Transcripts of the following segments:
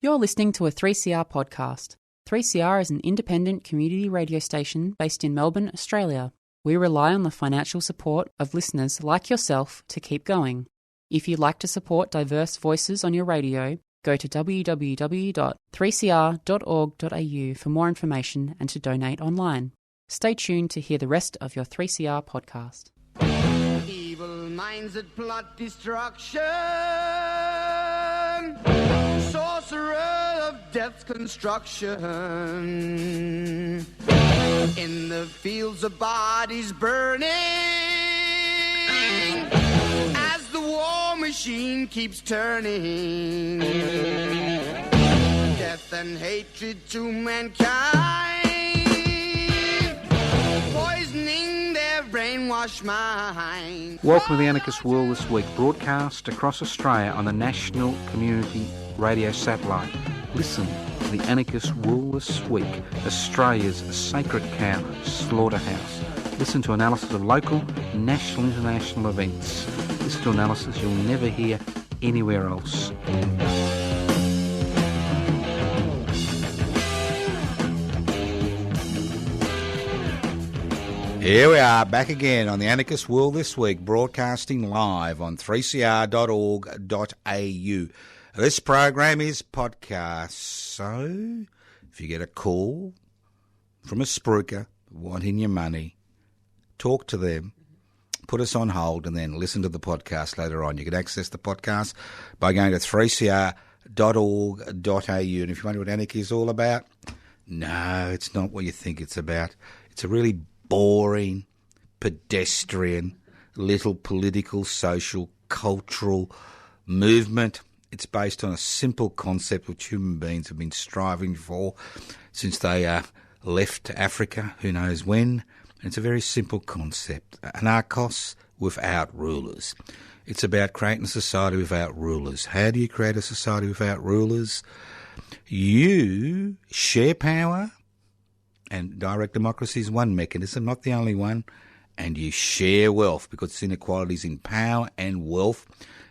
You're listening to a 3CR podcast. 3CR is an independent community radio station based in Melbourne, Australia. We rely on the financial support of listeners like yourself to keep going. If you'd like to support diverse voices on your radio, go to www.3cr.org.au for more information and to donate online. Stay tuned to hear the rest of your 3CR podcast. Evil minds that plot destruction, sorcerer of death's construction, in the fields of bodies burning, as the war machine keeps turning, death and hatred to mankind, poisoning their brainwashed mind. Welcome to the Anarchist World This Week, broadcast across Australia on the National Community Radio Satellite. Listen to the Anarchist World This Week, Australia's sacred cow slaughterhouse. Listen to analysis of local, national, international events. Listen to analysis you'll never hear anywhere else. Here we are, back again on the Anarchist World This Week, broadcasting live on 3cr.org.au. This program is podcast, so if you get a call from a spruiker wanting your money, talk to them, put us on hold, and then listen to the podcast later on. You can access the podcast by going to 3cr.org.au. And if you wonder what anarchy is all about, no, it's not what you think it's about. It's a really boring, pedestrian, little political, social, cultural movement. It's based on a simple concept which human beings have been striving for since they left Africa, who knows when. And it's a very simple concept. Anarchos without rulers. It's about creating a society without rulers. How do you create a society without rulers? You share power. And direct democracy is one mechanism, not the only one. And you share wealth, because it's inequalities in power and wealth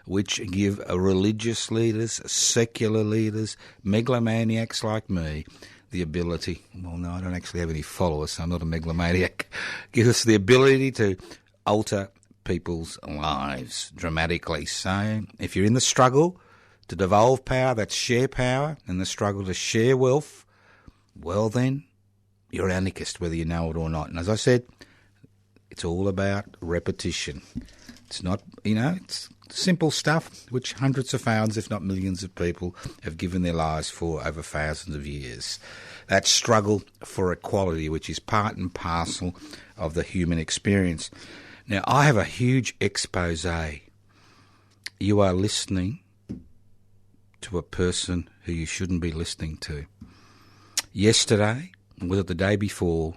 which give religious leaders, secular leaders, megalomaniacs like me the ability, well, no, I don't actually have any followers, so I'm not a megalomaniac, give us the ability to alter people's lives dramatically. So if you're in the struggle to devolve power, that's share power, and the struggle to share wealth, well then, you're an anarchist, whether you know it or not. And as I said, it's all about repetition. It's not, it's simple stuff which hundreds of thousands, if not millions of people have given their lives for over thousands of years. That struggle for equality, which is part and parcel of the human experience. Now, I have a huge expose. You are listening to a person who you shouldn't be listening to. Yesterday, was it the day before,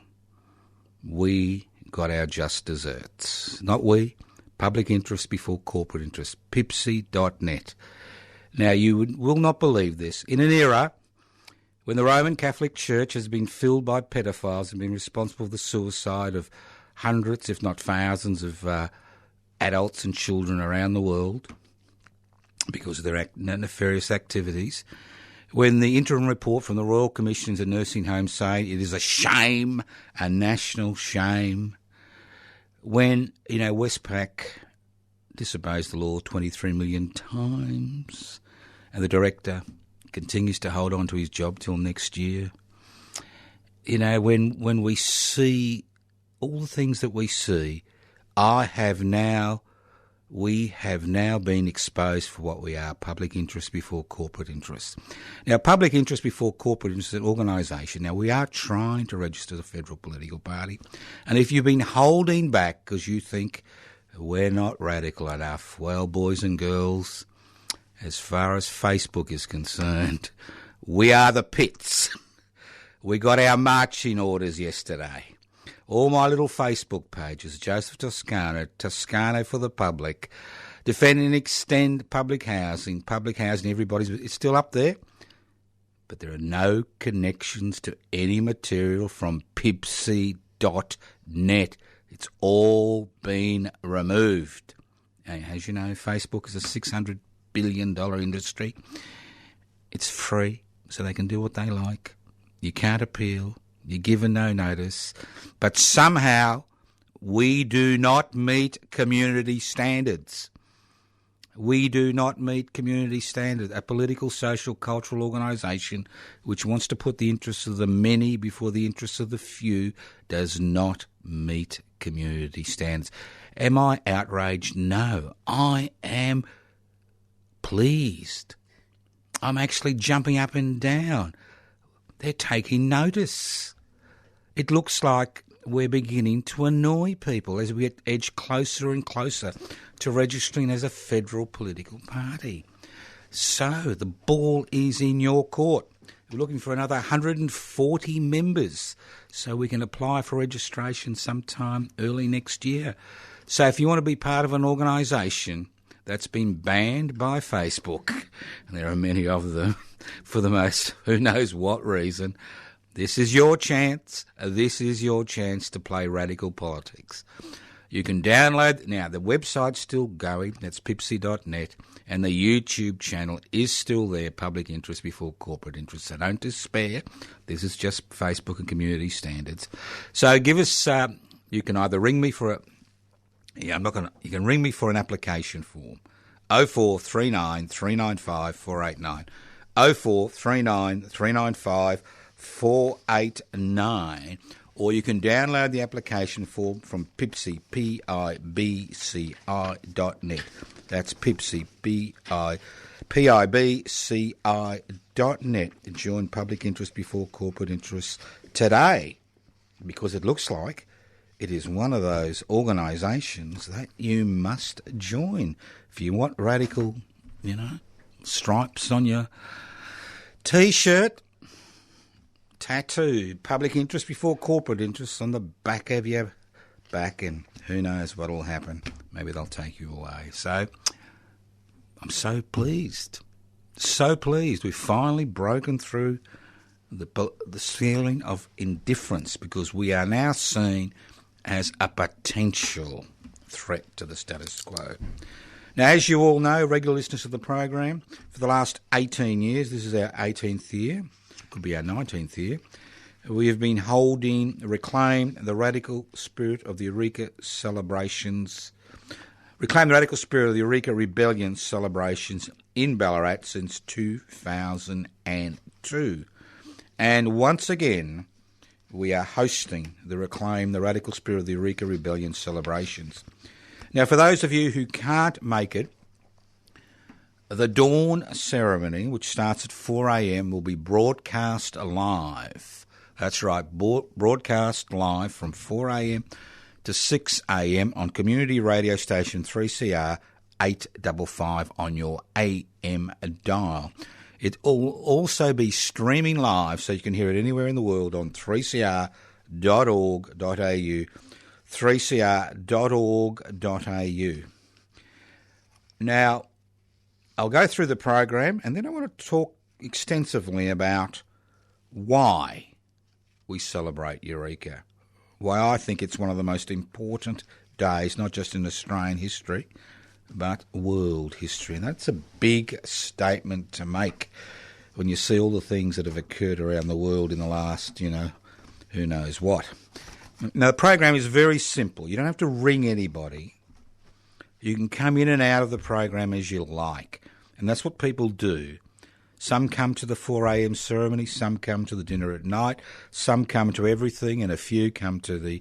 we got our just desserts. Not we, public interest before corporate interest, pipsy.net. Now, you will not believe this. In an era when the Roman Catholic Church has been filled by pedophiles and been responsible for the suicide of hundreds, if not thousands, of adults and children around the world because of their nefarious activities, when the interim report from the Royal Commission into Nursing Homes saying it is a shame, a national shame, when, Westpac disobeys the law 23 million times and the director continues to hold on to his job till next year, when we see all the things that we see, we have now been exposed for what we are, public interest before corporate interest. Now, public interest before corporate interest is an organisation. Now, we are trying to register the federal political party. And if you've been holding back because you think we're not radical enough, well, boys and girls, as far as Facebook is concerned, we are the pits. We got our marching orders yesterday. All my little Facebook pages, Joseph Toscano for the public, defend and extend public housing, it's still up there. But there are no connections to any material from pipsy.net. It's all been removed. As you know, Facebook is a $600 billion industry. It's free, so they can do what they like. You can't appeal. You're given no notice. But somehow we do not meet community standards. We do not meet community standards. A political, social, cultural organisation which wants to put the interests of the many before the interests of the few does not meet community standards. Am I outraged? No. I am pleased. I'm actually jumping up and down. They're taking notice. It looks like we're beginning to annoy people as we edge closer and closer to registering as a federal political party. So the ball is in your court. We're looking for another 140 members so we can apply for registration sometime early next year. So if you want to be part of an organisation that's been banned by Facebook, and there are many of them for the most who knows what reason, this is your chance. This is your chance to play radical politics. You can download, now the website's still going, that's pipsy.net, and the YouTube channel is still there, public interest before corporate interest. So don't despair. This is just Facebook and community standards. So give us, you can either ring me for you can ring me for an application form. 0439 395 489. 0439 395 489, or you can download the application form from Pibci, pibci.net. That's Pibci, pibci.net. Join public interest before corporate interest today, because it looks like it is one of those organisations that you must join. If you want radical, stripes on your T-shirt, tattoo, public interest before corporate interest on the back of your back, and who knows what will happen. Maybe they'll take you away. So I'm so pleased. So pleased. We've finally broken through the ceiling of indifference, because we are now seen as a potential threat to the status quo. Now, as you all know, regular listeners of the program, for the last 18 years, this is our 18th year, could be our 19th year, we have been holding Reclaim the Radical Spirit of the Eureka celebrations, Reclaim the Radical Spirit of the Eureka Rebellion celebrations in Ballarat since 2002. And once again, we are hosting the Reclaim the Radical Spirit of the Eureka Rebellion celebrations. Now, for those of you who can't make it, the dawn ceremony, which starts at 4 a.m, will be broadcast live. That's right, broadcast live from 4 a.m. to 6 a.m. on community radio station 3CR 855 on your AM dial. It will also be streaming live, so you can hear it anywhere in the world on 3cr.org.au, 3cr.org.au. Now, I'll go through the program, and then I want to talk extensively about why we celebrate Eureka, why I think it's one of the most important days, not just in Australian history, but world history. And that's a big statement to make when you see all the things that have occurred around the world in the last, who knows what. Now, the program is very simple. You don't have to ring anybody. You can come in and out of the program as you like. And that's what people do. Some come to the 4 a.m. ceremony, some come to the dinner at night, some come to everything, and a few come to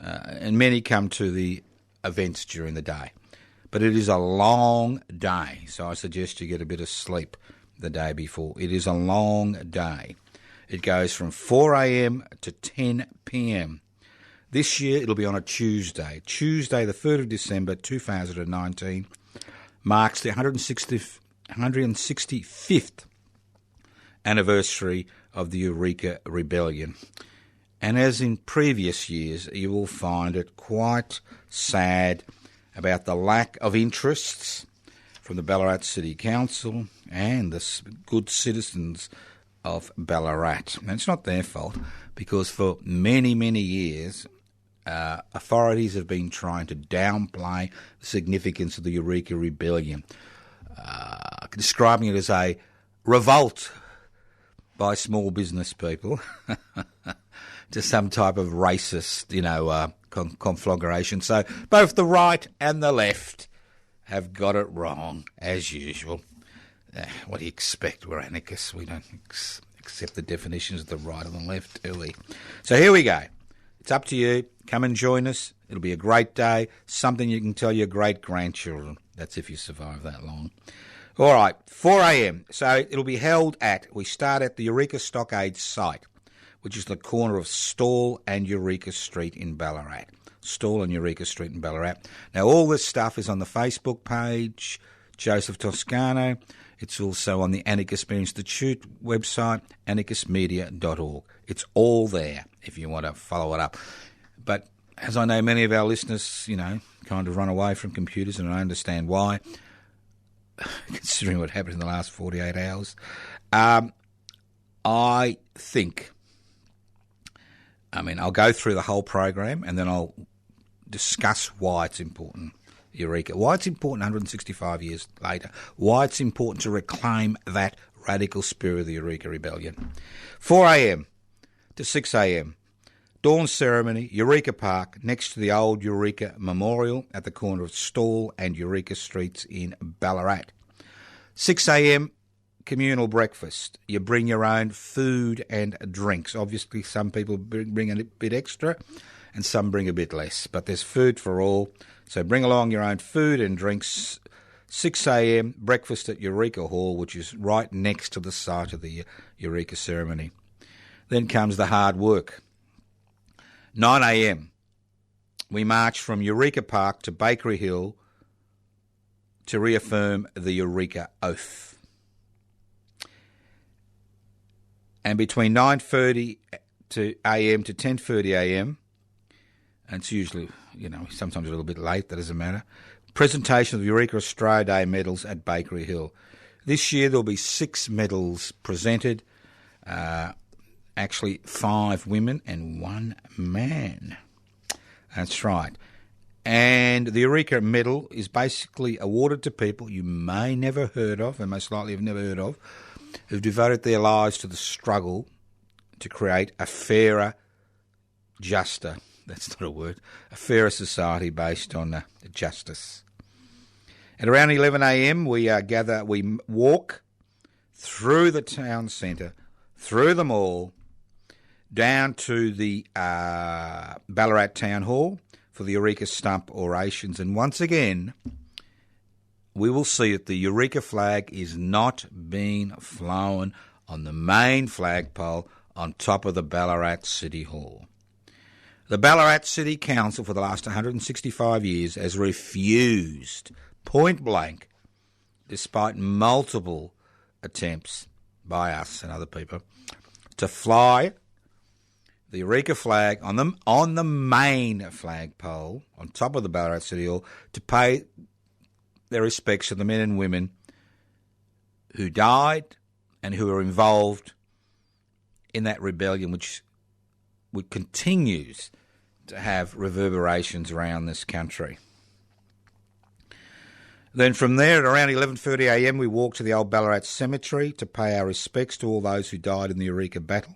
and many come to the events during the day. But it is a long day, so I suggest you get a bit of sleep the day before. It is a long day. It goes from 4 a.m. to 10 p.m. This year it'll be on a Tuesday. Tuesday, the 3rd of December 2019, marks the 165th anniversary of the Eureka Rebellion. And as in previous years, you will find it quite sad about the lack of interests from the Ballarat City Council and the good citizens of Ballarat. And it's not their fault, because for many, many years, authorities have been trying to downplay the significance of the Eureka Rebellion, describing it as a revolt by small business people to some type of racist, conflagration. So both the right and the left have got it wrong, as usual. What do you expect? We're anarchists. We don't accept the definitions of the right and the left, do we? So here we go. It's up to you. Come and join us. It'll be a great day, something you can tell your great-grandchildren. That's if you survive that long. All right, 4 a.m. So it'll be held we start at the Eureka Stockade site, which is the corner of Stawell and Eureka Street in Ballarat. Stawell and Eureka Street in Ballarat. Now, all this stuff is on the Facebook page, Joseph Toscano. It's also on the Anarchist Institute website, anarchistmedia.org. It's all there if you want to follow it up. But as I know many of our listeners, kind of run away from computers, and I understand why, considering what happened in the last 48 hours, I think, I'll go through the whole program and then I'll discuss why it's important, Eureka, why it's important 165 years later, why it's important to reclaim that radical spirit of the Eureka Rebellion. 4 a.m. to 6 a.m. Dawn ceremony, Eureka Park, next to the old Eureka Memorial at the corner of Stawell and Eureka Streets in Ballarat. 6 a.m, communal breakfast. You bring your own food and drinks. Obviously, some people bring a bit extra and some bring a bit less, but there's food for all. So bring along your own food and drinks. 6 a.m, breakfast at Eureka Hall, which is right next to the site of the Eureka ceremony. Then comes the hard work. 9 a.m, we march from Eureka Park to Bakery Hill to reaffirm the Eureka Oath. And between 9:30 a.m. to 10:30 a.m, and it's usually, sometimes a little bit late, that doesn't matter, presentation of the Eureka Australia Day medals at Bakery Hill. This year there'll be 6 medals presented, actually 5 women and 1 man. That's right. And the Eureka Medal is basically awarded to people you may never heard of, and most likely have never heard of, who've devoted their lives to the struggle to create a fairer, juster, that's not a word, a fairer society based on justice. At around 11 a.m, we walk through the town centre, through the mall, down to the Ballarat Town Hall for the Eureka Stump orations. And once again, we will see that the Eureka flag is not being flown on the main flagpole on top of the Ballarat City Hall. The Ballarat City Council for the last 165 years has refused, point blank, despite multiple attempts by us and other people, to fly the Eureka flag on the main flagpole on top of the Ballarat City Hall to pay their respects to the men and women who died and who are involved in that rebellion, which continues to have reverberations around this country. Then from there, at around 11:30 a.m, we walk to the old Ballarat Cemetery to pay our respects to all those who died in the Eureka battle.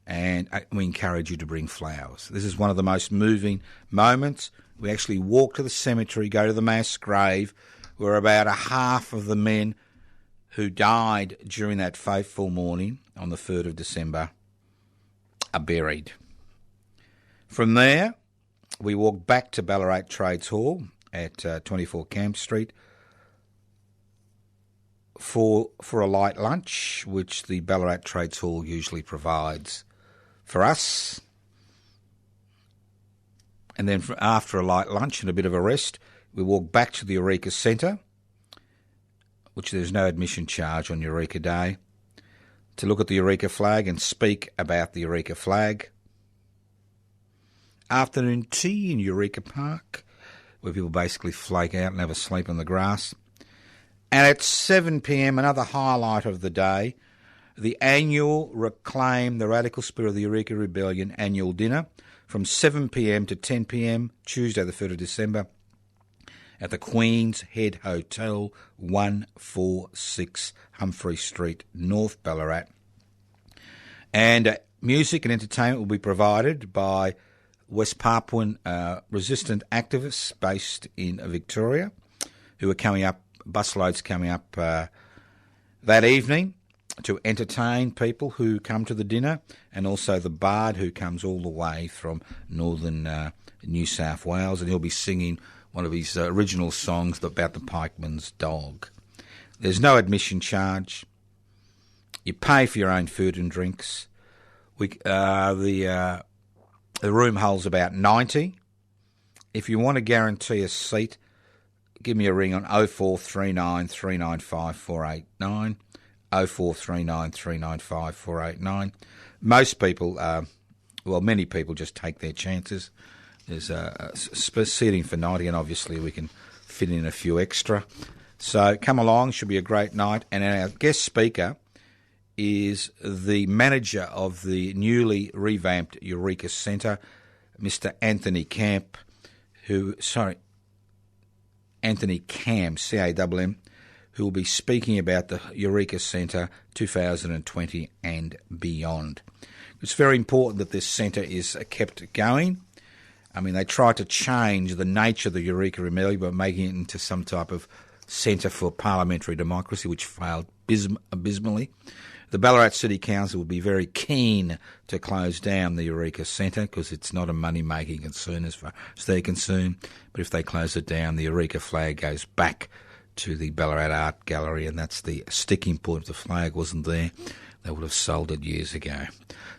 And we encourage you to bring flowers. This is one of the most moving moments. We actually walk to the cemetery, go to the mass grave, where about a half of the men who died during that fateful morning on the 3rd of December are buried. From there, we walk back to Ballarat Trades Hall at 24 Camp Street for a light lunch, which the Ballarat Trades Hall usually provides for us. And then after a light lunch and a bit of a rest, we walk back to the Eureka Centre, which there's no admission charge on Eureka Day, to look at the Eureka flag and speak about the Eureka flag. Afternoon tea in Eureka Park, where people basically flake out and have a sleep on the grass. And at 7 p.m, another highlight of the day, the annual Reclaim the Radical Spirit of the Eureka Rebellion annual dinner from 7 p.m. to 10 p.m, Tuesday the 3rd of December, at the Queen's Head Hotel, 146 Humphrey Street, North Ballarat. And music and entertainment will be provided by West Papuan resistant activists based in Victoria, who are coming up, busloads coming up that evening to entertain people who come to the dinner, and also the bard who comes all the way from northern New South Wales, and he'll be singing one of his original songs about the pikeman's dog. There's no admission charge. You pay for your own food and drinks. The room holds about 90. If you want to guarantee a seat, give me a ring on 0439 395 489, 0439 395 489. Most people, many people just take their chances. There's seating for 90, and obviously we can fit in a few extra. So come along, should be a great night. And our guest speaker is the manager of the newly revamped Eureka Centre, Mr. Anthony Camp, Anthony Cam, C-A-M-M, who will be speaking about the Eureka Centre 2020 and beyond. It's very important that this centre is kept going. I mean, they tried to change the nature of the Eureka Rebellion by making it into some type of centre for parliamentary democracy, which failed abysmally. The Ballarat City Council will be very keen to close down the Eureka Centre because it's not a money-making concern as far as they're concerned. But if they close it down, the Eureka flag goes back to the Ballarat Art Gallery, and that's the sticking point. If the flag wasn't there, they would have sold it years ago.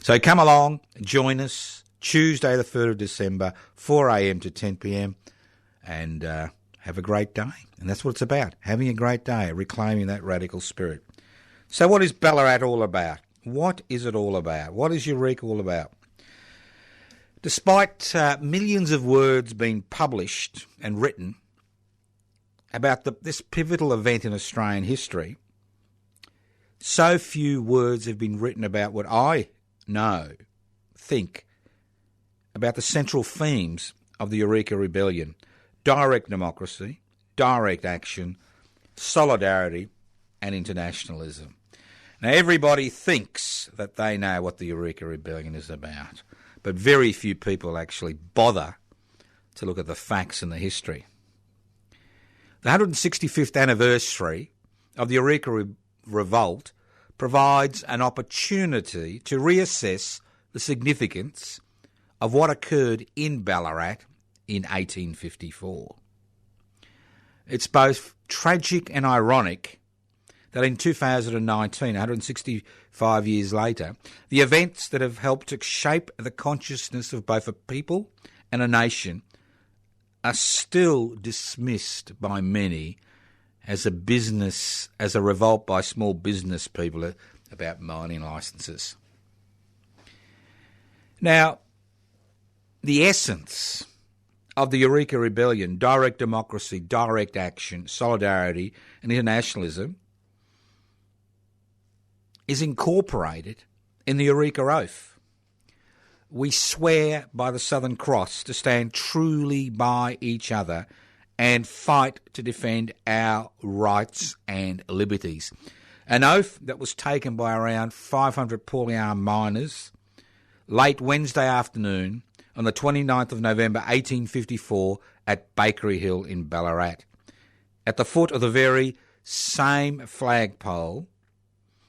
So come along, join us, Tuesday the 3rd of December, 4 a.m. to 10 p.m, and have a great day. And that's what it's about, having a great day, reclaiming that radical spirit. So what is Ballarat all about? What is it all about? What is Eureka all about? Despite millions of words being published and written about this pivotal event in Australian history, so few words have been written about what I think about the central themes of the Eureka Rebellion: direct democracy, direct action, solidarity, and internationalism. Now, everybody thinks that they know what the Eureka Rebellion is about, but very few people actually bother to look at the facts and the history. The 165th anniversary of the Eureka Revolt provides an opportunity to reassess the significance of what occurred in Ballarat in 1854. It's both tragic and ironic that in 2019, 165 years later, the events that have helped to shape the consciousness of both a people and a nation are still dismissed by many as a revolt by small business people about mining licences. Now, the essence of the Eureka Rebellion, direct democracy, direct action, solidarity, and internationalism, is incorporated in the Eureka Oath. We swear by the Southern Cross to stand truly by each other and fight to defend our rights and liberties. An oath that was taken by around 500 poorly armed miners late Wednesday afternoon on the 29th of November 1854 at Bakery Hill in Ballarat, at the foot of the very same flagpole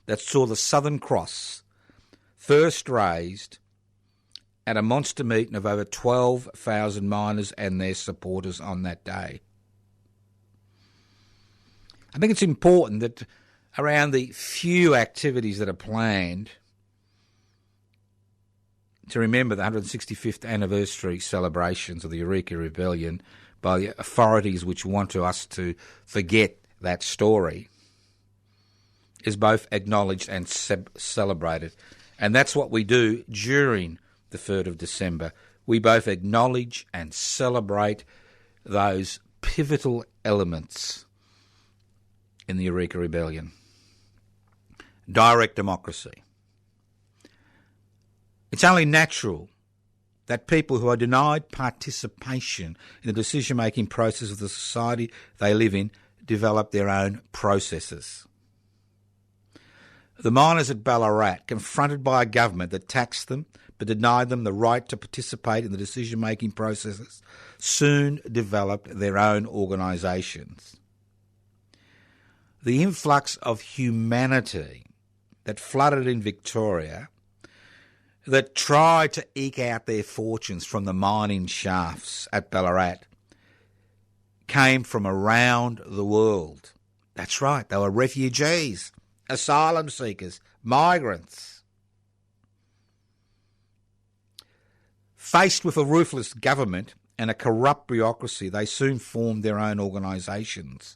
that saw the Southern Cross first raised at a monster meeting of over 12,000 miners and their supporters on that day. I think it's important that around the few activities that are planned to remember the 165th anniversary celebrations of the Eureka Rebellion by the authorities which want us to forget that story is both acknowledged and celebrated. And that's what we do during the 3rd of December. We both acknowledge and celebrate those pivotal elements in the Eureka Rebellion. Direct democracy. It's only natural that people who are denied participation in the decision-making process of the society they live in develop their own processes. The miners at Ballarat, confronted by a government that taxed them but denied them the right to participate in the decision-making processes, soon developed their own organisations. The influx of humanity that flooded in Victoria, that tried to eke out their fortunes from the mining shafts at Ballarat, came from around the world. That's right, they were refugees, asylum seekers, migrants. Faced with a ruthless government and a corrupt bureaucracy, they soon formed their own organisations.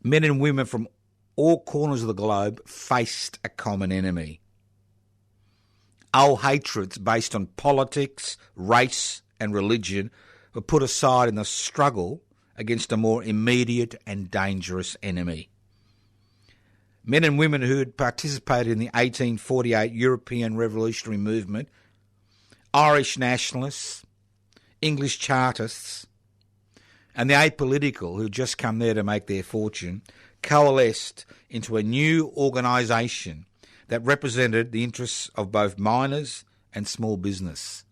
Men and women from all corners of the globe faced a common enemy. Old hatreds based on politics, race and religion were put aside in the struggle against a more immediate and dangerous enemy. Men and women who had participated in the 1848 European Revolutionary Movement, Irish nationalists, English Chartists, and the apolitical who had just come there to make their fortune, coalesced into a new organisation that represented the interests of both miners and small business,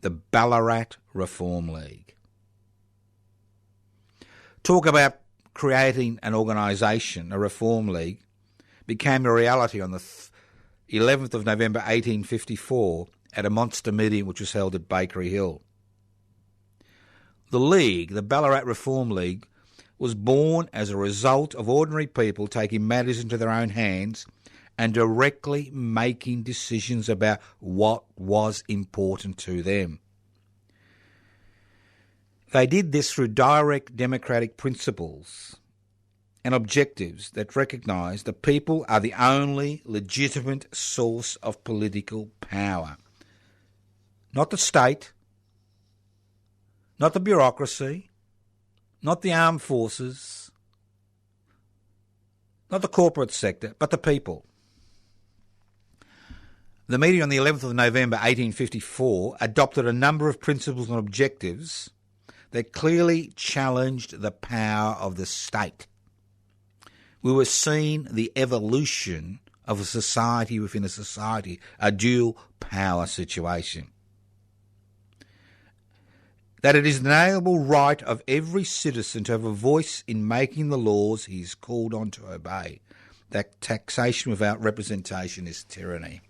the Ballarat Reform League. Talk about creating an organisation, a Reform League, became a reality on the 11th of November 1854 at a monster meeting which was held at Bakery Hill. The League, the Ballarat Reform League, was born as a result of ordinary people taking matters into their own hands and directly making decisions about what was important to them. They did this through direct democratic principles and objectives that recognise that people are the only legitimate source of political power. Not the state, not the bureaucracy, not the armed forces, not the corporate sector, but the people. The meeting on the 11th of November 1854 adopted a number of principles and objectives that clearly challenged the power of the state. We were seeing the evolution of a society within a society, a dual power situation. That it is the inalienable right of every citizen to have a voice in making the laws he is called on to obey. That taxation without representation is tyranny.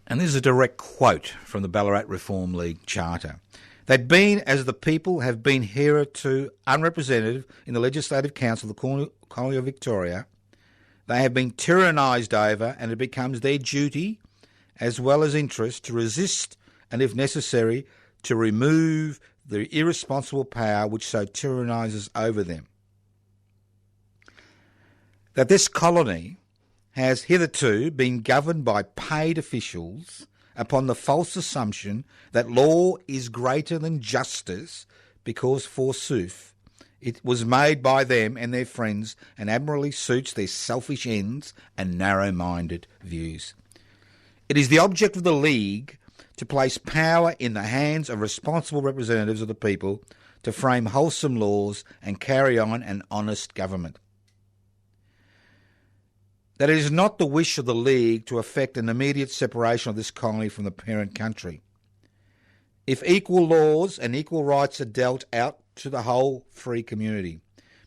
And this is a direct quote from the Ballarat Reform League Charter. They've been, as the people have been hitherto unrepresented in the Legislative Council of the Colony of Victoria, they have been tyrannised over, and it becomes their duty, as well as interest, to resist and, if necessary, to remove the irresponsible power which so tyrannises over them. That this colony has hitherto been governed by paid officials upon the false assumption that law is greater than justice because, forsooth, it was made by them and their friends and admirably suits their selfish ends and narrow-minded views. It is the object of the League to place power in the hands of responsible representatives of the people to frame wholesome laws and carry on an honest government. That it is not the wish of the League to effect an immediate separation of this colony from the parent country. If equal laws and equal rights are dealt out to the whole free community,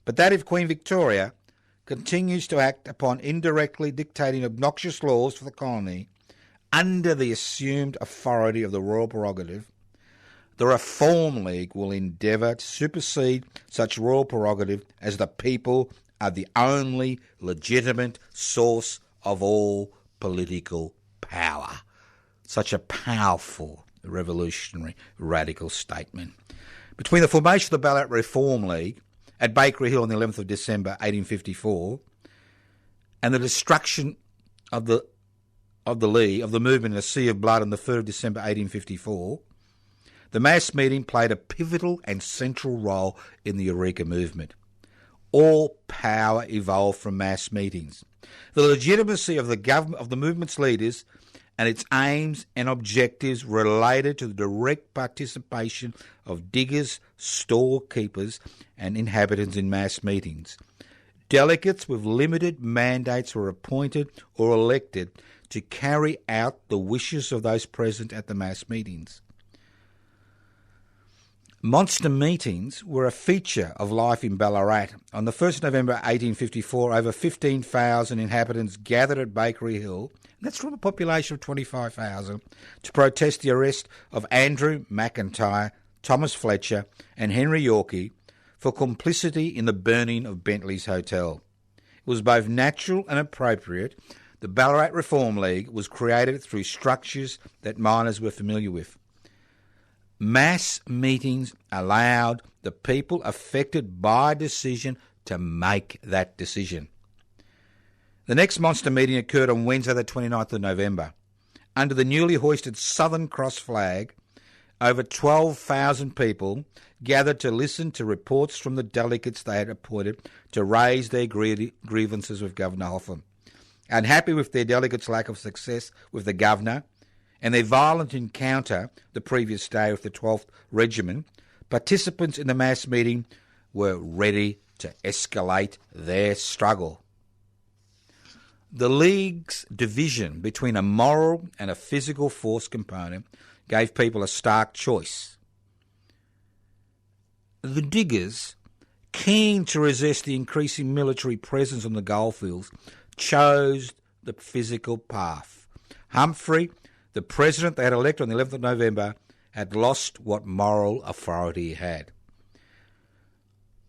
but that if Queen Victoria continues to act upon indirectly dictating obnoxious laws for the colony under the assumed authority of the royal prerogative, the Reform League will endeavour to supersede such royal prerogative as the people are the only legitimate source of all political power. Such a powerful, revolutionary, radical statement. Between the formation of the Ballarat Reform League at Bakery Hill on the 11th of December 1854 and the destruction of the League, of the movement in a sea of blood on the 3rd of December 1854, the mass meeting played a pivotal and central role in the Eureka movement. All power evolved from mass meetings. The legitimacy of the government, of the movement's leaders, and its aims and objectives related to the direct participation of diggers, storekeepers and inhabitants in mass meetings. Delegates with limited mandates were appointed or elected to carry out the wishes of those present at the mass meetings. Monster meetings were a feature of life in Ballarat. On the 1st of November 1854, over 15,000 inhabitants gathered at Bakery Hill, that's from a population of 25,000, to protest the arrest of Andrew McIntyre, Thomas Fletcher and Henry Yorkie for complicity in the burning of Bentley's Hotel. It was both natural and appropriate. The Ballarat Reform League was created through structures that miners were familiar with. Mass meetings allowed the people affected by a decision to make that decision. The next monster meeting occurred on Wednesday the 29th of November. Under the newly hoisted Southern Cross flag, over 12,000 people gathered to listen to reports from the delegates they had appointed to raise their grievances with Governor Hotham. Unhappy with their delegates' lack of success with the Governor and their violent encounter the previous day with the 12th Regiment, participants in the mass meeting were ready to escalate their struggle. The League's division between a moral and a physical force component gave people a stark choice. The diggers, keen to resist the increasing military presence on the goldfields, chose the physical path. Humphrey, the president they had elected on the 11th of November, had lost what moral authority he had.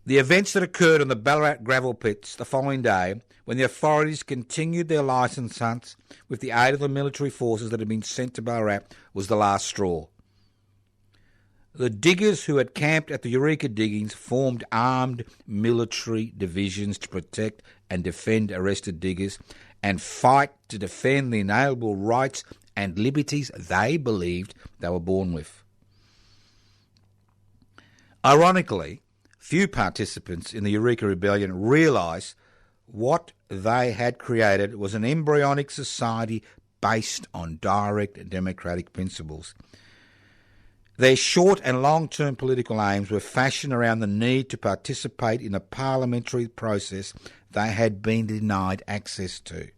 The events that occurred on the Ballarat gravel pits the following day, when the authorities continued their licence hunts with the aid of the military forces that had been sent to Ballarat, was the last straw. The diggers who had camped at the Eureka diggings formed armed military divisions to protect and defend arrested diggers and fight to defend the inalienable rights and liberties they believed they were born with. Ironically, few participants in the Eureka Rebellion realised what they had created was an embryonic society based on direct democratic principles. Their short and long-term political aims were fashioned around the need to participate in a parliamentary process they had been denied access to.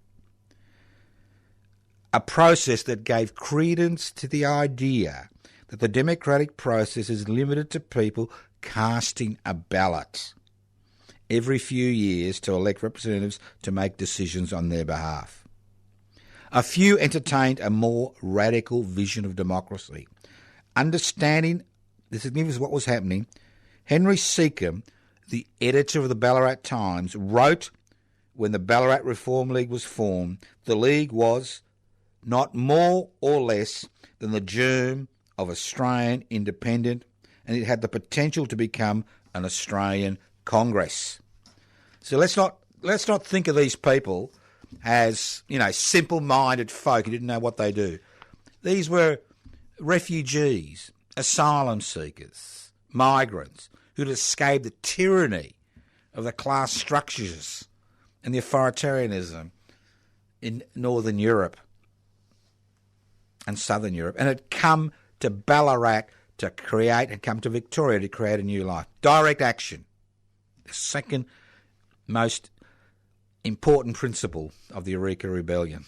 A process that gave credence to the idea that the democratic process is limited to people casting a ballot every few years to elect representatives to make decisions on their behalf. A few entertained a more radical vision of democracy. Understanding the significance of what was happening, Henry Seacombe, the editor of the Ballarat Times, wrote when the Ballarat Reform League was formed, the League was not more or less than the germ of Australian independence, and it had the potential to become an Australian Congress. So let's not think of these people as, simple-minded folk who didn't know what they do. These were refugees, asylum seekers, migrants who'd escaped the tyranny of the class structures and the authoritarianism in Northern Europe and Southern Europe, and had come to Ballarat to create, and come to Victoria to create a new life. Direct action, the second most important principle of the Eureka Rebellion.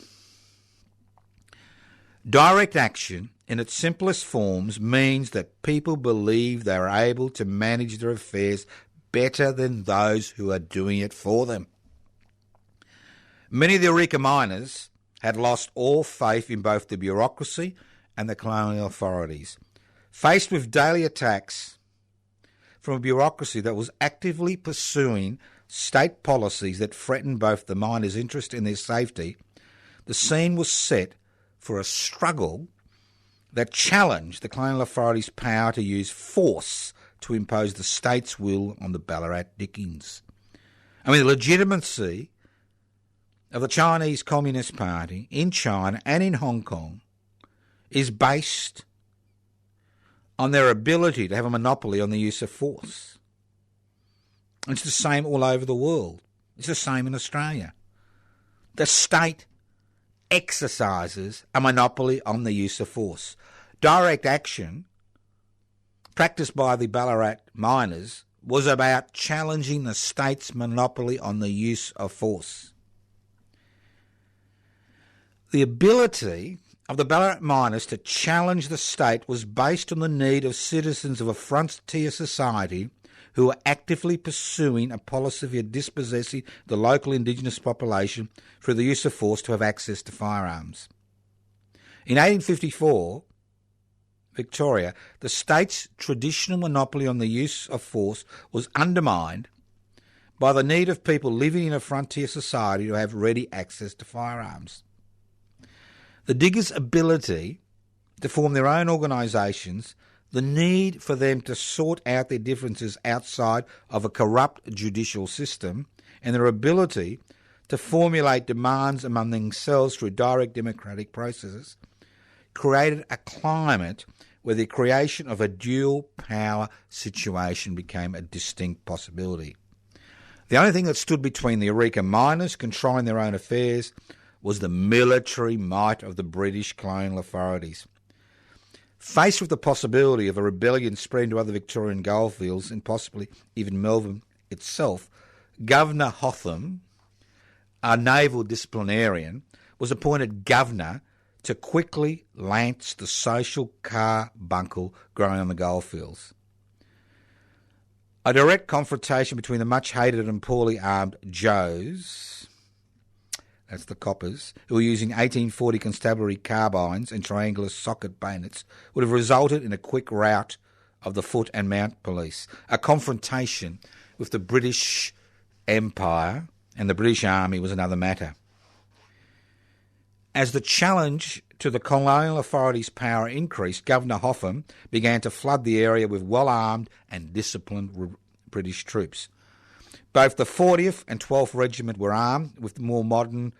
Direct action, in its simplest forms, means that people believe they are able to manage their affairs better than those who are doing it for them. Many of the Eureka miners had lost all faith in both the bureaucracy and the colonial authorities. Faced with daily attacks from a bureaucracy that was actively pursuing state policies that threatened both the miners' interest and their safety, the scene was set for a struggle that challenged the colonial authorities' power to use force to impose the state's will on the Ballarat diggings. The legitimacy of the Chinese Communist Party in China and in Hong Kong is based on their ability to have a monopoly on the use of force. It's the same all over the world. It's the same in Australia. The state exercises a monopoly on the use of force. Direct action, practiced by the Ballarat miners, was about challenging the state's monopoly on the use of force. The ability of the Ballarat miners to challenge the state was based on the need of citizens of a frontier society who were actively pursuing a policy of dispossessing the local Indigenous population through the use of force to have access to firearms. In 1854, Victoria, the state's traditional monopoly on the use of force was undermined by the need of people living in a frontier society to have ready access to firearms. The diggers' ability to form their own organisations, the need for them to sort out their differences outside of a corrupt judicial system, and their ability to formulate demands among themselves through direct democratic processes, created a climate where the creation of a dual power situation became a distinct possibility. The only thing that stood between the Eureka miners controlling their own affairs was the military might of the British colonial authorities. Faced with the possibility of a rebellion spreading to other Victorian goldfields and possibly even Melbourne itself, Governor Hotham, a naval disciplinarian, was appointed governor to quickly lance the social carbuncle growing on the goldfields. A direct confrontation between the much-hated and poorly armed Joes, that's the coppers, who were using 1840 constabulary carbines and triangular socket bayonets, would have resulted in a quick rout of the foot and mount police. A confrontation with the British Empire and the British Army was another matter. As the challenge to the colonial authorities' power increased, Governor Hotham began to flood the area with well-armed and disciplined British troops. Both the 40th and 12th Regiment were armed with more modern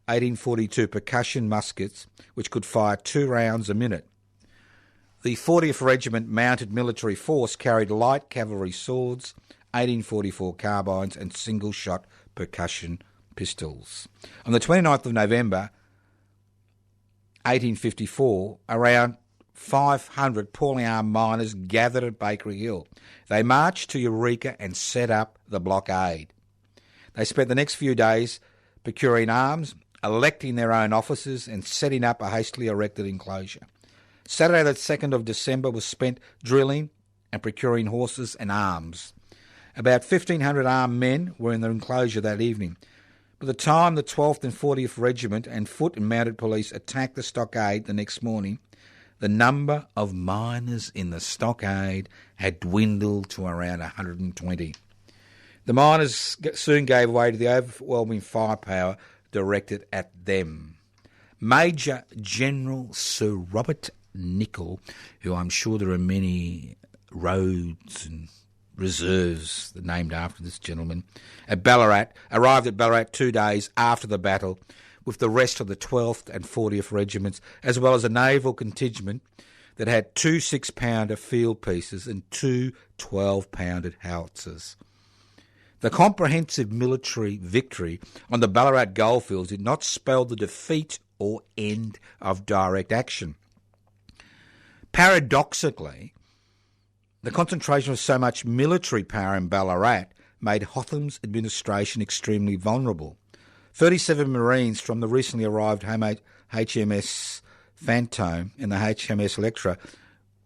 1842 percussion muskets, which could fire 2 rounds a minute. The 40th Regiment mounted military force carried light cavalry swords, 1844 carbines and single-shot percussion pistols. On the 29th of November 1854, around 500 poorly armed miners gathered at Bakery Hill. They marched to Eureka and set up the blockade. They spent the next few days procuring arms, electing their own officers and setting up a hastily erected enclosure. Saturday the 2nd of December was spent drilling and procuring horses and arms. About 1,500 armed men were in the enclosure that evening. By the time the 12th and 40th Regiment and foot and mounted police attacked the stockade the next morning, the number of miners in the stockade had dwindled to around 120. The miners soon gave way to the overwhelming firepower directed at them. Major General Sir Robert Nicoll, who I'm sure there are many roads and reserves named after this gentleman, arrived at Ballarat 2 days after the battle with the rest of the 12th and 40th Regiments, as well as a naval contingent that had 2 6-pounder field pieces and 2 12-pounder howitzers. The comprehensive military victory on the Ballarat goldfields did not spell the defeat or end of direct action. Paradoxically, the concentration of so much military power in Ballarat made Hotham's administration extremely vulnerable. 37 Marines from the recently arrived HMS Phantom and the HMS Electra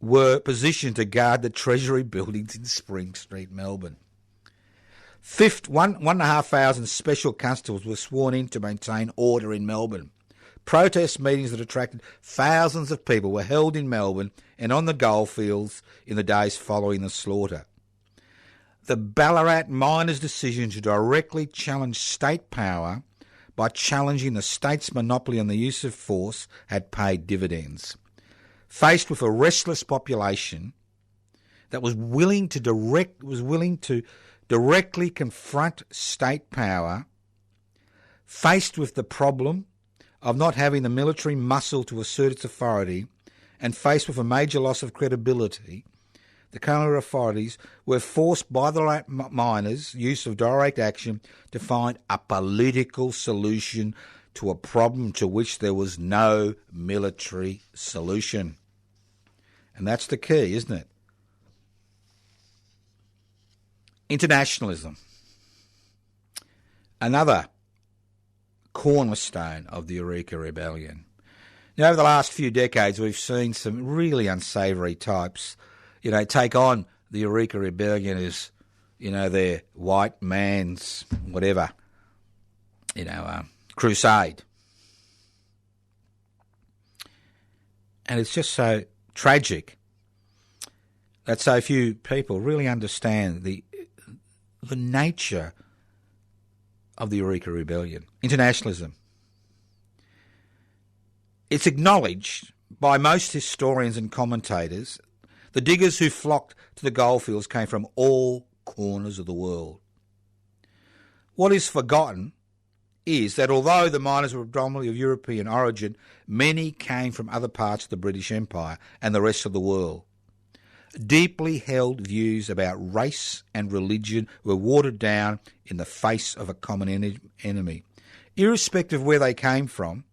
were positioned to guard the Treasury buildings in Spring Street, Melbourne. 1,500 special constables were sworn in to maintain order in Melbourne. Protest meetings that attracted thousands of people were held in Melbourne and on the goldfields in the days following the slaughter. The Ballarat miners' decision to directly challenge state power by challenging the state's monopoly on the use of force had paid dividends. Faced with a restless population that was willing to directly confront state power, faced with the problem of not having the military muscle to assert its authority, and faced with a major loss of credibility, the colonial authorities were forced by the miners' use of direct action to find a political solution to a problem to which there was no military solution. And that's the key, isn't it? Internationalism. Another cornerstone of the Eureka Rebellion. Now, over the last few decades, we've seen some really unsavoury types, take on the Eureka Rebellion as, their white man's whatever, crusade. And it's just so tragic that so few people really understand the nature of the Eureka Rebellion. Internationalism. It's acknowledged by most historians and commentators the diggers who flocked to the goldfields came from all corners of the world. What is forgotten is that although the miners were predominantly of European origin, many came from other parts of the British Empire and the rest of the world. Deeply held views about race and religion were watered down in the face of a common enemy. Irrespective of where they came from,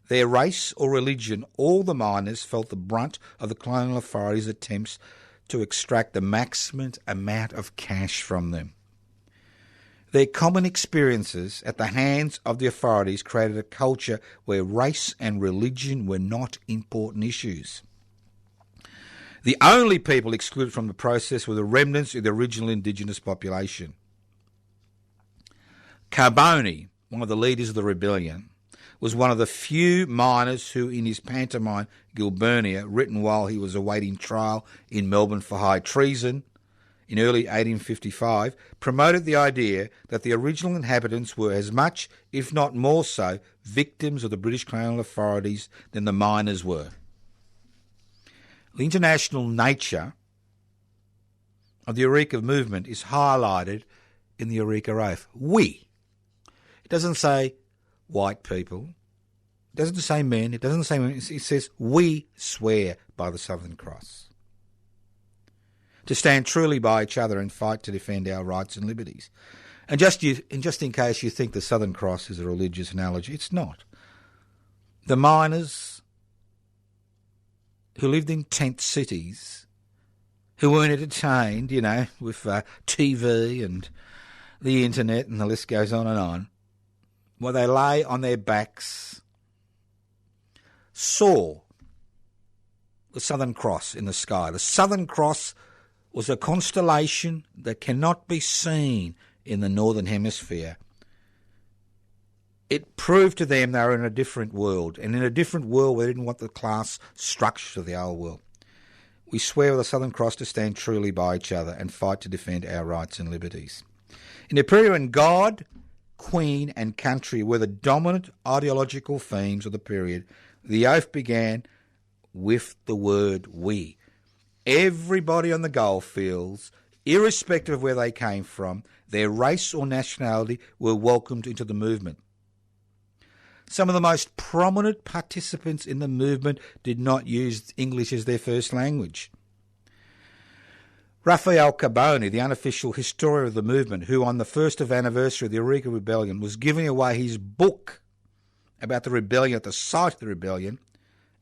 their race or religion, all the miners felt the brunt of the colonial authorities' attempts to extract the maximum amount of cash from them. Their common experiences at the hands of the authorities created a culture where race and religion were not important issues. The only people excluded from the process were the remnants of the original indigenous population. Carbone, one of the leaders of the rebellion, was one of the few miners who, in his pantomime Gilbernia, written while he was awaiting trial in Melbourne for high treason in early 1855, promoted the idea that the original inhabitants were as much, if not more so, victims of the British colonial authorities than the miners were. The international nature of the Eureka movement is highlighted in the Eureka Oath. We. It doesn't say white people. It doesn't say men. It doesn't say women. It says we swear by the Southern Cross to stand truly by each other and fight to defend our rights and liberties. And just in case you think the Southern Cross is a religious analogy, it's not. The miners who lived in tent cities, who weren't entertained, with TV and the internet, and the list goes on and on, where they lay on their backs, saw the Southern Cross in the sky. The Southern Cross was a constellation that cannot be seen in the Northern Hemisphere. It proved to them they were in a different world, and in a different world we didn't want the class structure of the old world. We swear with the Southern Cross to stand truly by each other and fight to defend our rights and liberties. In a period when God, Queen and country were the dominant ideological themes of the period, the oath began with the word we. Everybody on the goldfields, irrespective of where they came from, their race or nationality, were welcomed into the movement. Some of the most prominent participants in the movement did not use English as their first language. Raphael Carbone, the unofficial historian of the movement, who on the 1st anniversary of the Eureka Rebellion was giving away his book about the rebellion at the site of the rebellion,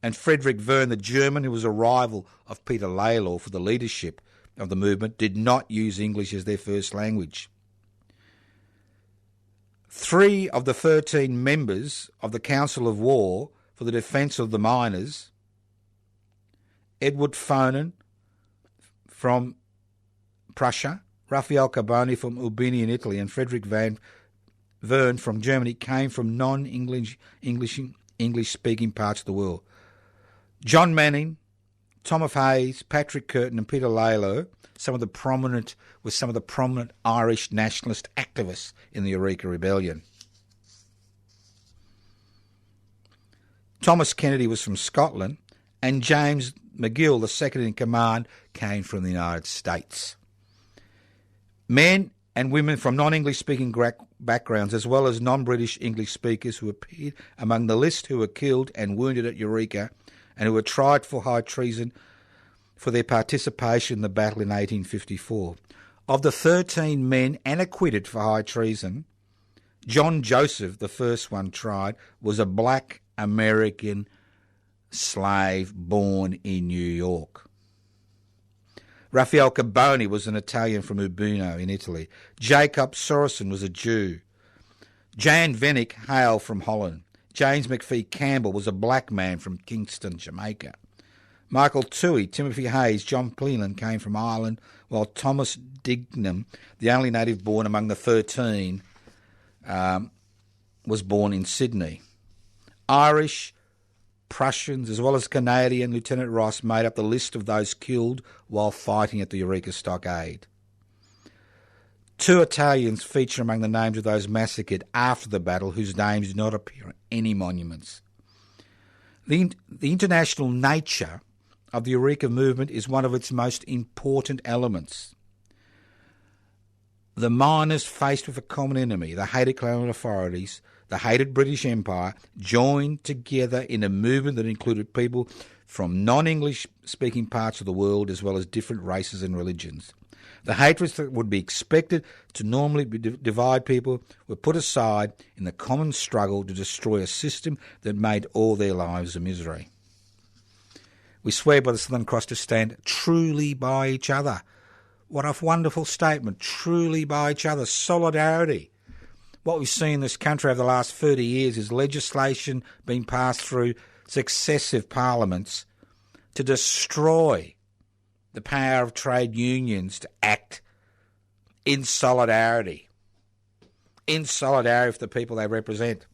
and Frederick Verne, the German who was a rival of Peter Laylaw for the leadership of the movement, did not use English as their first language. 3 of the 13 members of the Council of War for the Defence of the Miners, Edward Fonen from Prussia, Raphael Carbone from Urbini in Italy, and Frederick Verne from Germany, came from English-speaking parts of the world. John Manning, Thomas Hayes, Patrick Curtin and Peter Laylaw, some of the prominent Irish nationalist activists in the Eureka Rebellion. Thomas Kennedy was from Scotland, and James McGill, the second in command, came from the United States. Men and women from non-English speaking backgrounds, as well as non-British English speakers who appeared among the list who were killed and wounded at Eureka and who were tried for high treason for their participation in the battle in 1854. Of the 13 men and acquitted for high treason, John Joseph, the first one tried, was a black American slave born in New York. Raphael Carboni was an Italian from Urbino in Italy. Jacob Sorensen was a Jew. Jan Vennick hailed from Holland. James McPhee Campbell was a black man from Kingston, Jamaica. Michael Toohey, Timothy Hayes, John Cleland came from Ireland, while Thomas Dignam, the only native born among the 13, was born in Sydney. Irish, Prussians, as well as Canadian Lieutenant Ross made up the list of those killed while fighting at the Eureka Stockade. 2 Italians feature among the names of those massacred after the battle, whose names do not appear on any monuments. The international nature of the Eureka movement is one of its most important elements. The miners, faced with a common enemy, the hated colonial authorities, the hated British Empire, joined together in a movement that included people from non-English speaking parts of the world as well as different races and religions. The hatreds that would be expected to normally divide people were put aside in the common struggle to destroy a system that made all their lives a misery. We swear by the Southern Cross to stand truly by each other. What a wonderful statement, truly by each other, solidarity. What we've seen in this country over the last 30 years is legislation being passed through successive parliaments to destroy the power of trade unions to act in solidarity with the people they represent.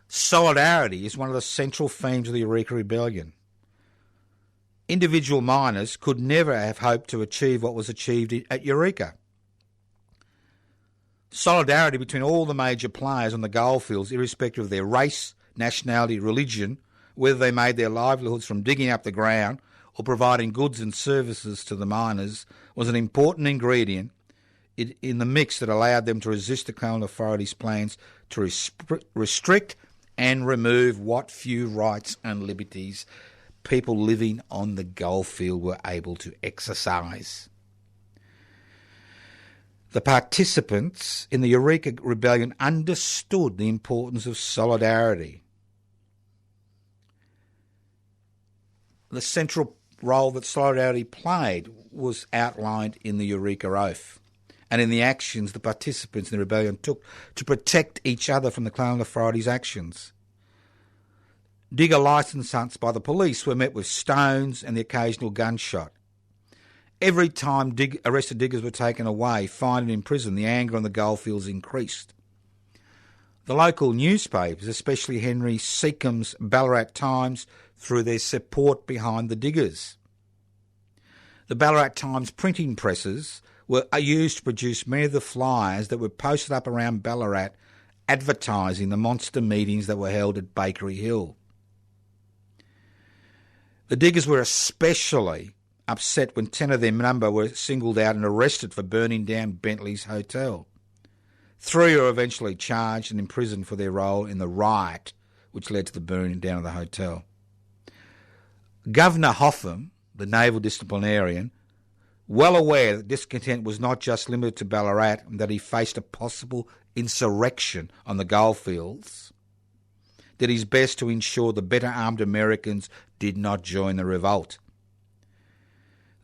Solidarity is one of the central themes of the Eureka Rebellion. Individual miners could never have hoped to achieve what was achieved at Eureka. Solidarity between all the major players on the goldfields, irrespective of their race, nationality, religion, whether they made their livelihoods from digging up the ground or providing goods and services to the miners, was an important ingredient in the mix that allowed them to resist the colonial authorities' plans to restrict and remove what few rights and liberties people living on the goldfield were able to exercise. The participants in the Eureka Rebellion understood the importance of solidarity. The central role that solidarity played was outlined in the Eureka Oath and in the actions the participants in the rebellion took to protect each other from the colonial authorities' actions. Digger licence hunts by the police were met with stones and the occasional gunshot. Every time arrested diggers were taken away, fined and imprisoned, the anger on the goldfields increased. The local newspapers, especially Henry Seacombe's Ballarat Times, threw their support behind the diggers. The Ballarat Times printing presses were used to produce many of the flyers that were posted up around Ballarat advertising the monster meetings that were held at Bakery Hill. The diggers were especially upset when 10 of their number were singled out and arrested for burning down Bentley's hotel. 3 were eventually charged and imprisoned for their role in the riot which led to the burning down of the hotel. Governor Hotham, the naval disciplinarian, well aware that discontent was not just limited to Ballarat and that he faced a possible insurrection on the goldfields, did his best to ensure the better armed Americans did not join the revolt.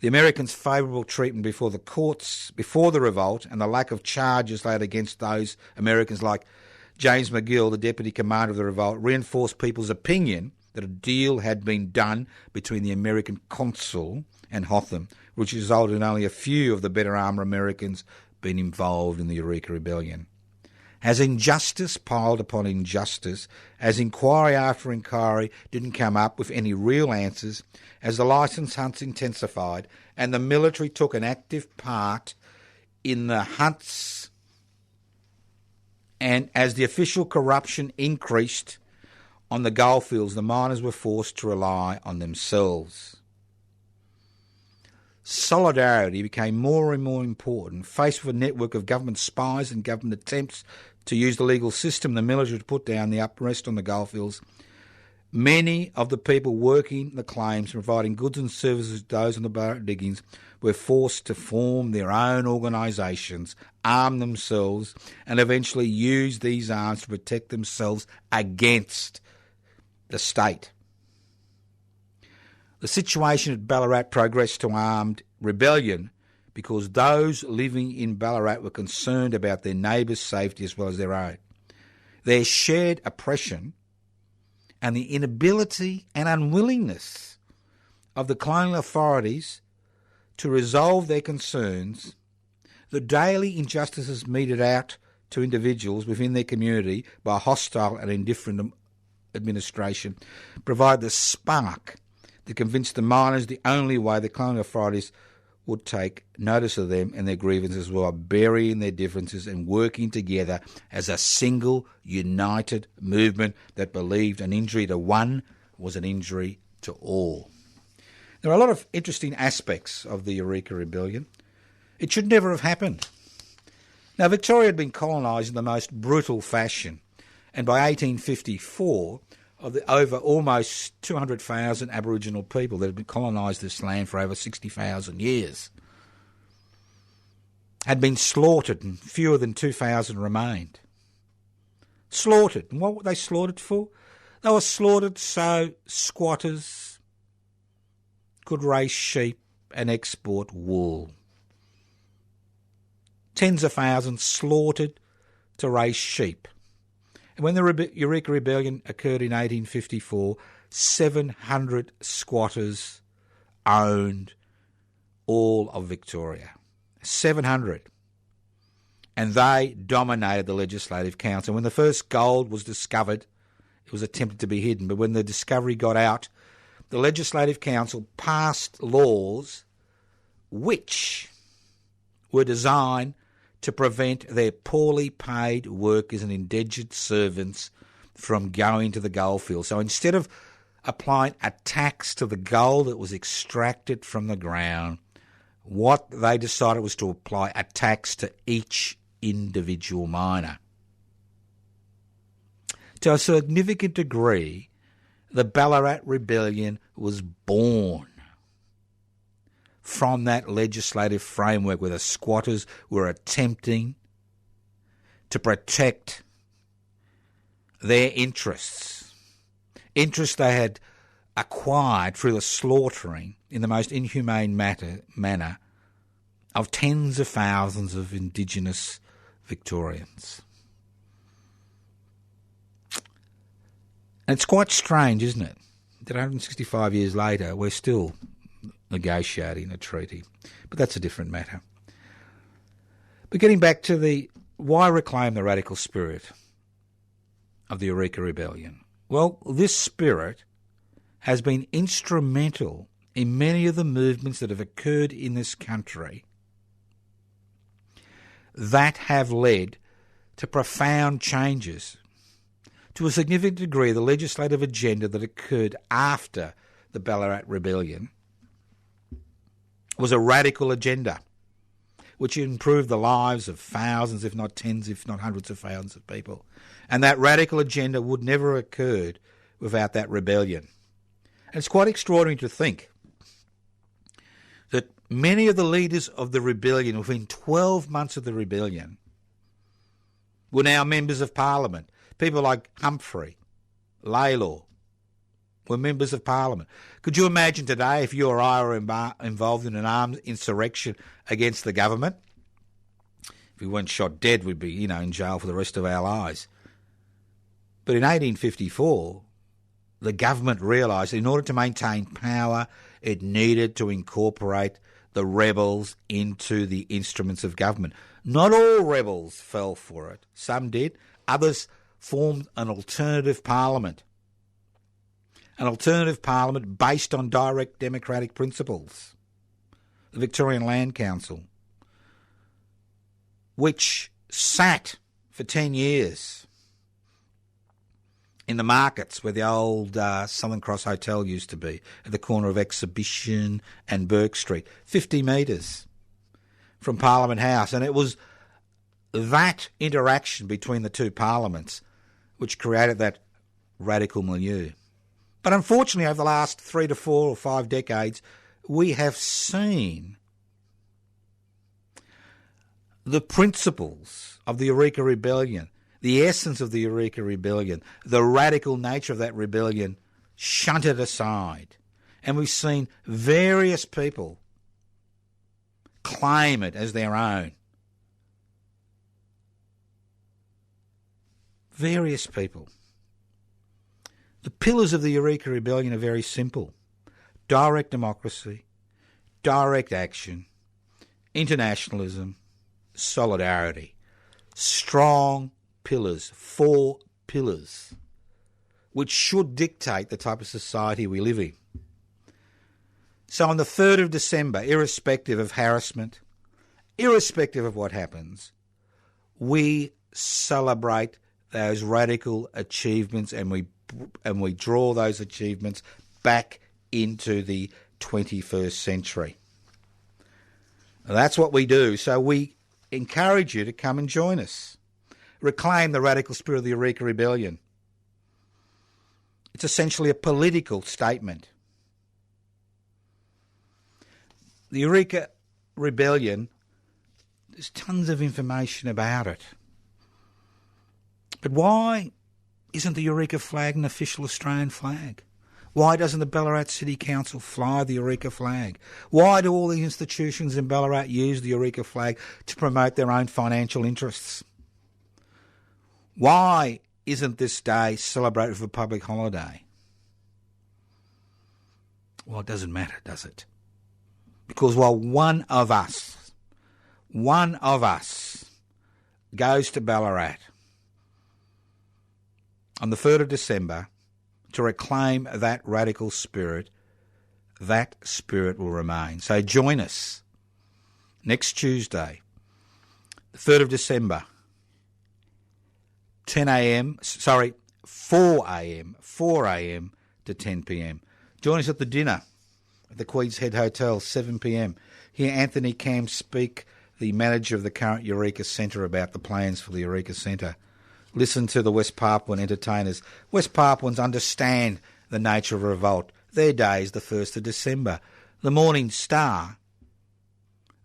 The Americans' favourable treatment before the courts before the revolt and the lack of charges laid against those Americans like James McGill, the deputy commander of the revolt, reinforced people's opinion that a deal had been done between the American consul and Hotham, which resulted in only a few of the better armed Americans being involved in the Eureka Rebellion. As injustice piled upon injustice, as inquiry after inquiry didn't come up with any real answers, as the licence hunts intensified and the military took an active part in the hunts, and as the official corruption increased on the goldfields, the miners were forced to rely on themselves. Solidarity became more and more important. Faced with a network of government spies and government attempts to use the legal system, the military to put down the unrest on the goldfields, Many of the people working the claims, providing goods and services to those in the Ballarat diggings, were forced to form their own organisations, arm themselves, and eventually use these arms to protect themselves against the state. The situation at Ballarat progressed to armed rebellion because those living in Ballarat were concerned about their neighbours' safety as well as their own. Their shared oppression and the inability and unwillingness of the colonial authorities to resolve their concerns, the daily injustices meted out to individuals within their community by hostile and indifferent administration, provide the spark to convince the miners the only way the colonial authorities would take notice of them and their grievances while burying their differences and working together as a single, united movement that believed an injury to one was an injury to all. There are a lot of interesting aspects of the Eureka Rebellion. It should never have happened. Now, Victoria had been colonised in the most brutal fashion, and by 1854, of the over almost 200,000 Aboriginal people that had been colonised this land for over 60,000 years had been slaughtered, and fewer than 2,000 remained. Slaughtered. And what were they slaughtered for? They were slaughtered so squatters could raise sheep and export wool. Tens of thousands slaughtered to raise sheep. And when the Eureka Rebellion occurred in 1854, 700 squatters owned all of Victoria. 700. And they dominated the Legislative Council. When the first gold was discovered, it was attempted to be hidden. But when the discovery got out, the Legislative Council passed laws which were designed to prevent their poorly paid workers and indentured servants from going to the goldfield. So instead of applying a tax to the gold that was extracted from the ground, what they decided was to apply a tax to each individual miner. To a significant degree, the Ballarat Rebellion was born from that legislative framework where the squatters were attempting to protect their interests they had acquired through the slaughtering in the most inhumane manner of tens of thousands of Indigenous Victorians. And it's quite strange, isn't it, that 165 years later we're still negotiating a treaty. But that's a different matter. But getting back to why reclaim the radical spirit of the Eureka Rebellion? Well, this spirit has been instrumental in many of the movements that have occurred in this country that have led to profound changes. To a significant degree, the legislative agenda that occurred after the Ballarat Rebellion was a radical agenda which improved the lives of thousands, if not tens, if not hundreds of thousands of people. And that radical agenda would never have occurred without that rebellion. And it's quite extraordinary to think that many of the leaders of the rebellion, within 12 months of the rebellion, were now members of Parliament. People like Humphrey, Laylaw, were members of Parliament. Could you imagine today if you or I were involved in an armed insurrection against the government? If we weren't shot dead, we'd be, in jail for the rest of our lives. But in 1854, the government realised in order to maintain power, it needed to incorporate the rebels into the instruments of government. Not all rebels fell for it. Some did. Others formed an alternative parliament. An alternative parliament based on direct democratic principles. The Victorian Land Council, which sat for 10 years in the markets where the old Southern Cross Hotel used to be, at the corner of Exhibition and Burke Street, 50 metres from Parliament House. And it was that interaction between the two parliaments which created that radical milieu. But unfortunately, over the last 3 to 4 or 5 decades, we have seen the principles of the Eureka Rebellion, the essence of the Eureka Rebellion, the radical nature of that rebellion shunted aside. And we've seen various people claim it as their own. Various people. The pillars of the Eureka Rebellion are very simple. Direct democracy, direct action, internationalism, solidarity. Strong pillars, 4 pillars, which should dictate the type of society we live in. So on the 3rd of December, irrespective of harassment, irrespective of what happens, we celebrate those radical achievements and we draw those achievements back into the 21st century. That's what we do. So we encourage you to come and join us. Reclaim the radical spirit of the Eureka Rebellion. It's essentially a political statement. The Eureka Rebellion, there's tons of information about it. But why isn't the Eureka flag an official Australian flag? Why doesn't the Ballarat City Council fly the Eureka flag? Why do all the institutions in Ballarat use the Eureka flag to promote their own financial interests? Why isn't this day celebrated for a public holiday? Well, it doesn't matter, does it? Because while one of us goes to Ballarat on the 3rd of December to reclaim that radical spirit, that spirit will remain. So join us next Tuesday, the 3rd of December, 4 a.m. to 10 p.m. Join us at the dinner at the Queen's Head Hotel, 7 p.m. Hear Anthony Camp speak, the manager of the current Eureka Centre, about the plans for the Eureka Centre. Listen to the West Papuan entertainers. West Papuans understand the nature of revolt. Their day is the 1st of December. The Morning Star,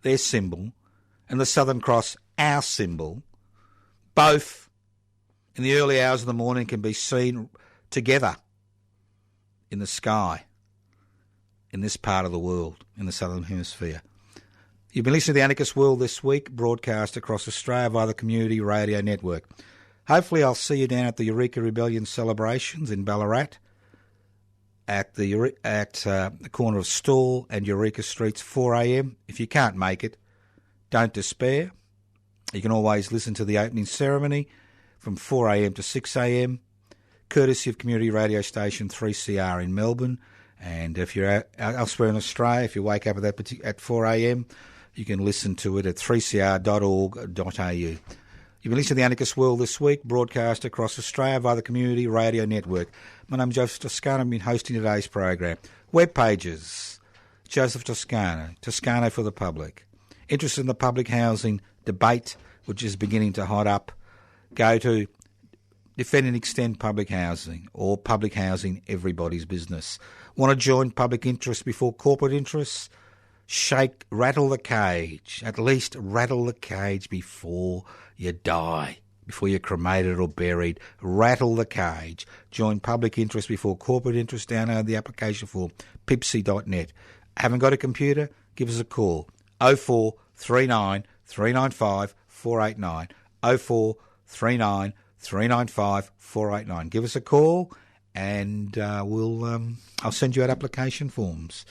their symbol, and the Southern Cross, our symbol, both in the early hours of the morning can be seen together in the sky in this part of the world, in the Southern Hemisphere. You've been listening to the Anarchist World This Week, broadcast across Australia via the Community Radio Network. Hopefully I'll see you down at the Eureka Rebellion celebrations in Ballarat at the corner of Stawell and Eureka Streets, 4 a.m. If you can't make it, don't despair. You can always listen to the opening ceremony from 4 a.m. to 6 a.m, courtesy of community radio station 3CR in Melbourne. And if you're elsewhere in Australia, if you wake up at 4 a.m, you can listen to it at 3cr.org.au. You've been listening to the Anarchist World This Week, broadcast across Australia via the Community Radio Network. My name's Joseph Toscano. I've been hosting today's program. Web pages, Joseph Toscano, Toscano for the Public. Interested in the public housing debate, which is beginning to hot up, go to Defend and Extend Public Housing, or Public Housing Everybody's Business. Want to join public interest before corporate interests? Rattle the cage. At least rattle the cage before you die, before you're cremated or buried. Rattle the cage. Join public interest before corporate interest. Download the application form, pipsy.net. Haven't got a computer? Give us a call. 0439 395 489. 0439 395 489. Give us a call and I'll send you out application forms.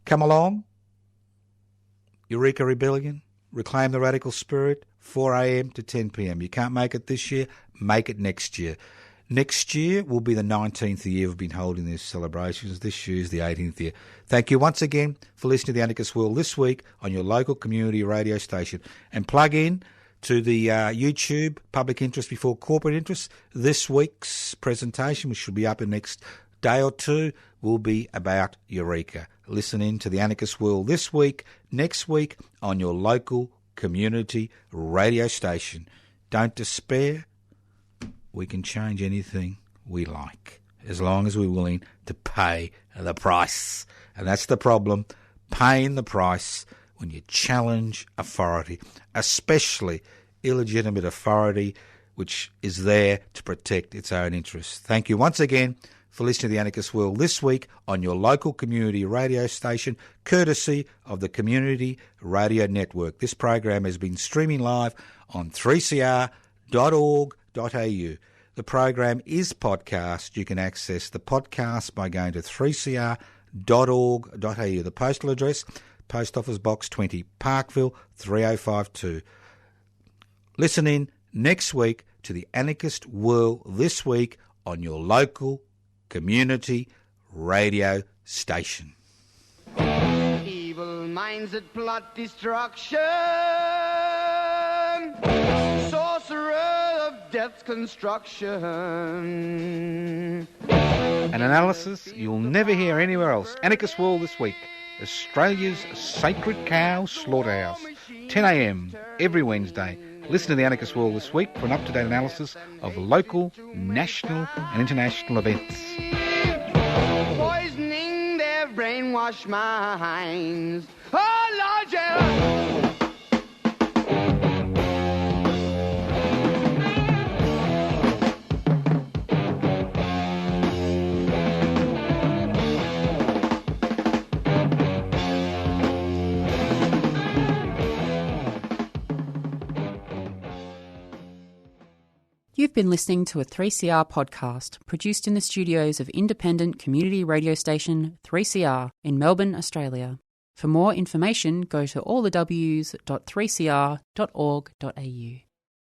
Come along. Eureka Rebellion, reclaim the radical spirit, 4 a.m. to 10 p.m. You can't make it this year, make it next year. Next year will be the 19th year we've been holding these celebrations. This year is the 18th year. Thank you once again for listening to the Anarchist World This Week on your local community radio station. And plug in to the YouTube Public Interest Before Corporate Interest. This week's presentation, which should be up in the next day or two, will be about Eureka. Listen in to the Anarchist World This Week, next week on your local community radio station. Don't despair. We can change anything we like. as long as we're willing to pay the price. And that's the problem, paying the price when you challenge authority, especially illegitimate authority, which is there to protect its own interests. Thank you once again for listening to The Anarchist World this week on your local community radio station, courtesy of the Community Radio Network. This program has been streaming live on 3cr.org.au. The program is podcast. You can access the podcast by going to 3cr.org.au. The postal address, Post Office Box 20, Parkville 3052. Listen in next week to The Anarchist World this week on your local community radio station. Evil minds that plot destruction, sorcerer of death's construction. An analysis you'll never hear anywhere else. Anarchist World this week. Australia's sacred cow slaughterhouse. 10 a.m. every Wednesday. Listen to The Anarchist World this week for an up-to-date analysis of local, national and international events. Poisoning their brainwashed minds. Oh, Lord, yeah. You've been listening to a 3CR podcast produced in the studios of independent community radio station 3CR in Melbourne, Australia. For more information, go to allthews.3cr.org.au.